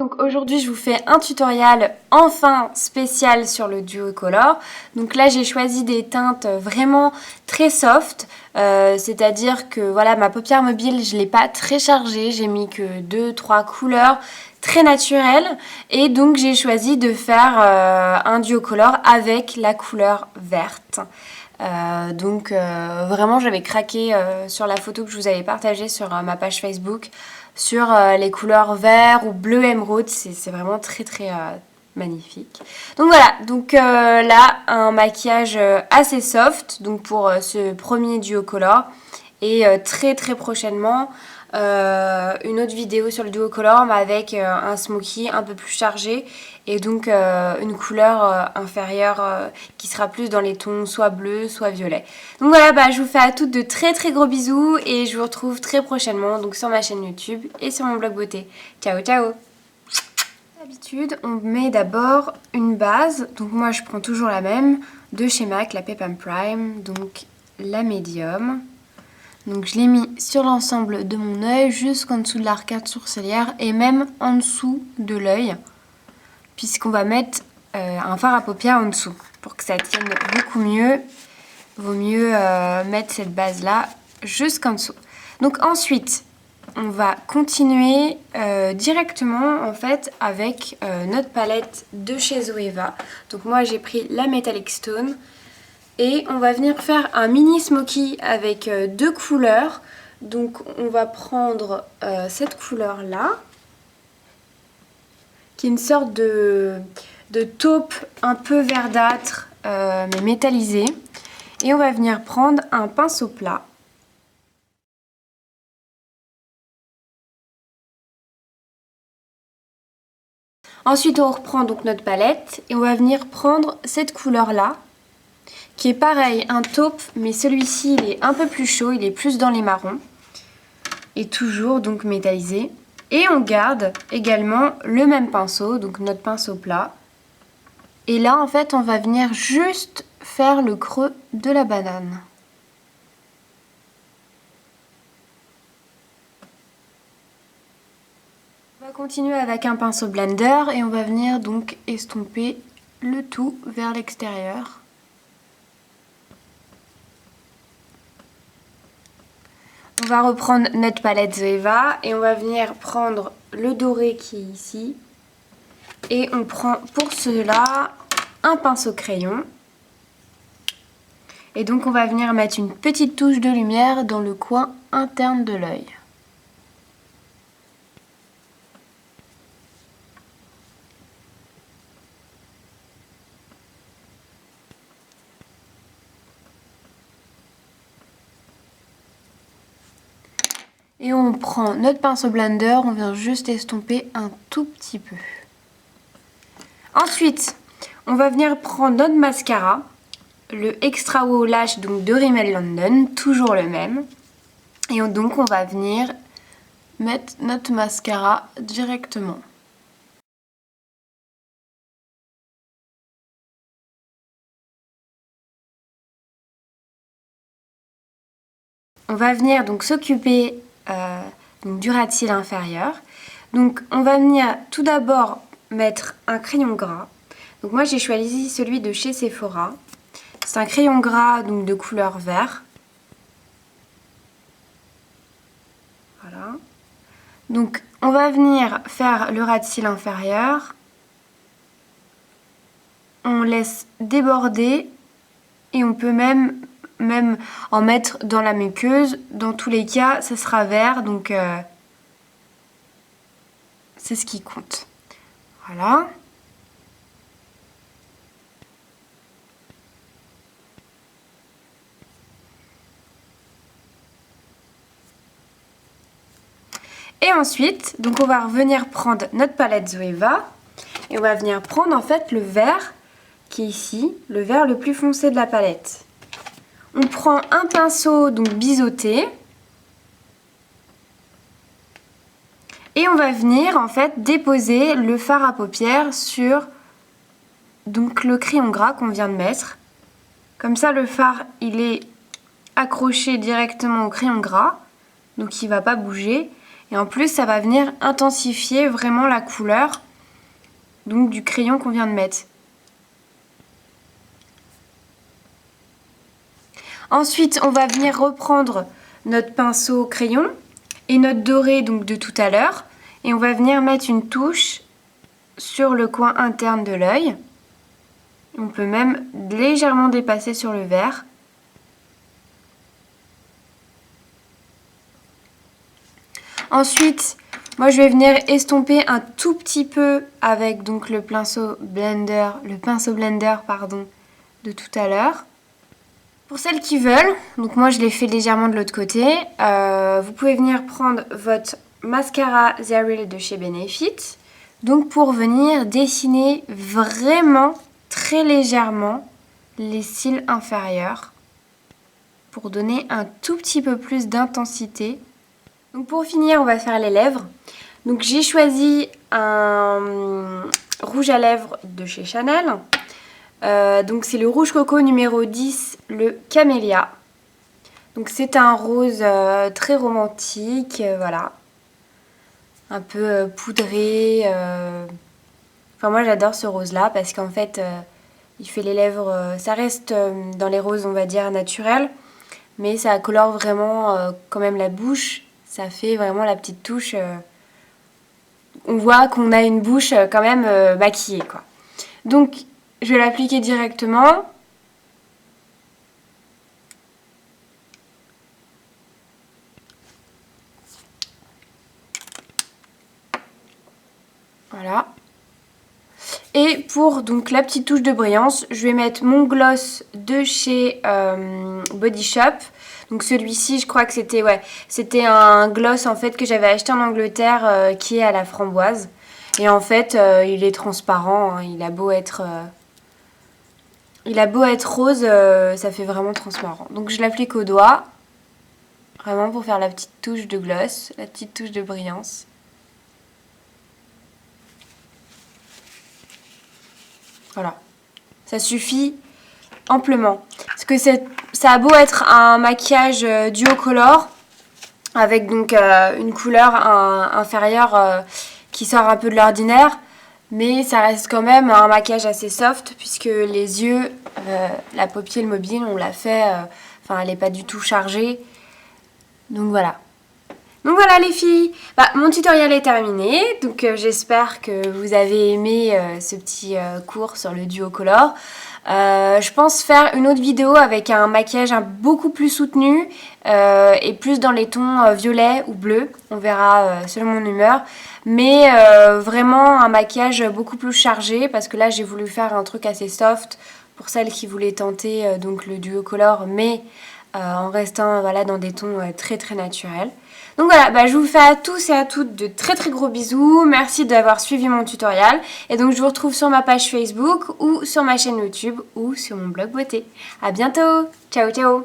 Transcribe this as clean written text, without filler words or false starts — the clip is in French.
Donc aujourd'hui je vous fais un tutoriel enfin spécial sur le Duocolor. Donc là j'ai choisi des teintes vraiment très soft, c'est-à-dire que voilà, ma paupière mobile je ne l'ai pas très chargée, j'ai mis que 2-3 couleurs très naturelles et donc j'ai choisi de faire un Duocolor avec la couleur verte. Vraiment j'avais craqué sur la photo que je vous avais partagée sur ma page Facebook sur les couleurs vert ou bleu émeraude, c'est vraiment très magnifique. Donc voilà, là un maquillage assez soft donc pour ce premier Duocolor et très prochainement une autre vidéo sur le Duocolor mais avec un smoky un peu plus chargé et donc une couleur inférieure qui sera plus dans les tons soit bleu soit violet. Donc voilà, je vous fais à toutes de très gros bisous et je vous retrouve très prochainement donc sur ma chaîne YouTube et sur mon blog beauté. Ciao ciao. D'habitude on met d'abord une base, donc moi je prends toujours la même de chez MAC, la Pep Prime, donc la médium. Donc je l'ai mis sur l'ensemble de mon œil jusqu'en dessous de l'arcade sourcilière et même en dessous de l'œil, puisqu'on va mettre un fard à paupières en dessous. Pour que ça tienne beaucoup mieux, vaut mieux mettre cette base là jusqu'en dessous. Donc ensuite, on va continuer directement en fait avec notre palette de chez Zoeva. Donc moi j'ai pris la Metallic Stone. Et on va venir faire un mini smoky avec deux couleurs. Donc on va prendre cette couleur là, qui est une sorte de taupe un peu verdâtre mais métallisée. Et on va venir prendre un pinceau plat. Ensuite on reprend donc notre palette et on va venir prendre cette couleur là, qui est pareil, un taupe, mais celui-ci il est un peu plus chaud, il est plus dans les marrons. Et toujours donc métallisé. Et on garde également le même pinceau, donc notre pinceau plat. Et là en fait on va venir juste faire le creux de la banane. On va continuer avec un pinceau blender et on va venir donc estomper le tout vers l'extérieur. On va reprendre notre palette Zoeva et on va venir prendre le doré qui est ici. Et on prend pour cela un pinceau crayon. Et donc on va venir mettre une petite touche de lumière dans le coin interne de l'œil. Et on prend notre pinceau blender, on vient juste estomper un tout petit peu. Ensuite, on va venir prendre notre mascara, le Extra Wow Lash donc de Rimmel London, toujours le même. Et donc on va venir mettre notre mascara directement. On va venir donc s'occuper du ras de cils inférieur. Donc on va venir tout d'abord mettre un crayon gras. Donc moi j'ai choisi celui de chez Sephora. C'est un crayon gras donc de couleur vert. Voilà. Donc on va venir faire le ras de cils inférieur. On laisse déborder et on peut même en mettre dans la muqueuse. Dans tous les cas, ça sera vert, donc c'est ce qui compte. Voilà. Et ensuite, donc on va revenir prendre notre palette Zoeva et on va venir prendre en fait le vert qui est ici, le vert le plus foncé de la palette. On prend un pinceau donc biseauté et on va venir en fait déposer le fard à paupières sur donc le crayon gras qu'on vient de mettre. Comme ça le fard il est accroché directement au crayon gras, donc il ne va pas bouger. Et en plus, ça va venir intensifier vraiment la couleur donc du crayon qu'on vient de mettre. Ensuite, on va venir reprendre notre pinceau crayon et notre doré donc de tout à l'heure. Et on va venir mettre une touche sur le coin interne de l'œil. On peut même légèrement dépasser sur le vert. Ensuite, moi je vais venir estomper un tout petit peu avec donc le pinceau blender, de tout à l'heure. Pour celles qui veulent, donc moi je l'ai fait légèrement de l'autre côté, vous pouvez venir prendre votre mascara The Real de chez Benefit, donc pour venir dessiner vraiment très légèrement les cils inférieurs, pour donner un tout petit peu plus d'intensité. Donc pour finir, on va faire les lèvres. Donc j'ai choisi un rouge à lèvres de chez Chanel. Donc c'est le rouge coco numéro 10, le Camélia. Donc c'est un rose très romantique, voilà. Un peu poudré. Enfin moi j'adore ce rose là parce qu'en fait il fait les lèvres, ça reste dans les roses on va dire naturels. Mais ça colore vraiment quand même la bouche. Ça fait vraiment la petite touche. On voit qu'on a une bouche quand même maquillée quoi. Donc je vais l'appliquer directement. Voilà. Et pour donc la petite touche de brillance, je vais mettre mon gloss de chez Body Shop. Donc celui-ci, je crois que c'était un gloss en fait que j'avais acheté en Angleterre qui est à la framboise. Et en fait, il est transparent, hein, il a beau être rose, ça fait vraiment transparent. Donc je l'applique au doigt, vraiment pour faire la petite touche de gloss, la petite touche de brillance. Voilà, ça suffit amplement. Parce que ça a beau être un maquillage duo color, avec donc une couleur inférieure qui sort un peu de l'ordinaire, mais ça reste quand même un maquillage assez soft, puisque les yeux, la paupière mobile, on l'a fait, enfin elle n'est pas du tout chargée. Donc voilà. Donc voilà les filles, mon tutoriel est terminé, donc j'espère que vous avez aimé ce petit cours sur le duo color. Je pense faire une autre vidéo avec un maquillage beaucoup plus soutenu et plus dans les tons violet ou bleu, on verra selon mon humeur. Mais vraiment un maquillage beaucoup plus chargé parce que là j'ai voulu faire un truc assez soft pour celles qui voulaient tenter donc le duo color mais en restant voilà, dans des tons très très naturels. Donc voilà, je vous fais à tous et à toutes de très très gros bisous. Merci d'avoir suivi mon tutoriel. Et donc je vous retrouve sur ma page Facebook ou sur ma chaîne YouTube ou sur mon blog beauté. À bientôt. Ciao ciao.